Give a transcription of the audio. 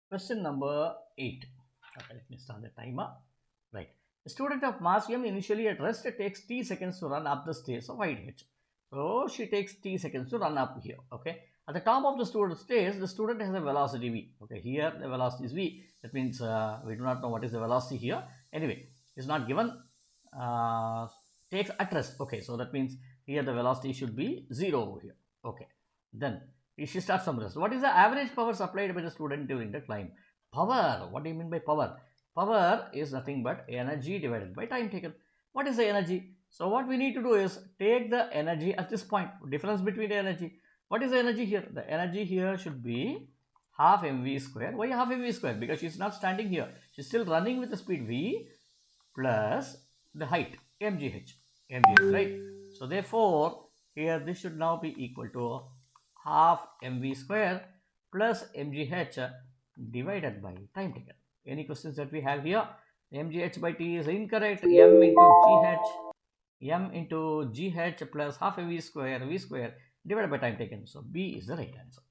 Question number 8. Okay, let me start the timer. Right. A student of mass m initially at rest takes t seconds to run up the stairs of height h. So she takes t seconds to run up here. Okay. At the top of the student stairs, the student has a velocity v. Okay. Here the velocity is v. That means we do not know what is the velocity here. Anyway, it's not given. Takes at rest. Okay. So that means here the velocity should be 0 over here. Okay. Then she starts from rest. What is the average power supplied by the student during the climb? Power. What do you mean by power? Power is nothing but energy divided by time taken. What is the energy? So what we need to do is take the energy at this point. Difference between the energy. What is the energy here? The energy here should be half mv square. Why half mv square? Because she is not standing here. She is still running with the speed v plus the height mgh. mgh, right? So therefore, here this should now be equal to half mv square plus mgh divided by time taken. Any questions that we have here? mgh by t is incorrect. m into gh plus half mv square v square divided by time taken. So B is the right answer.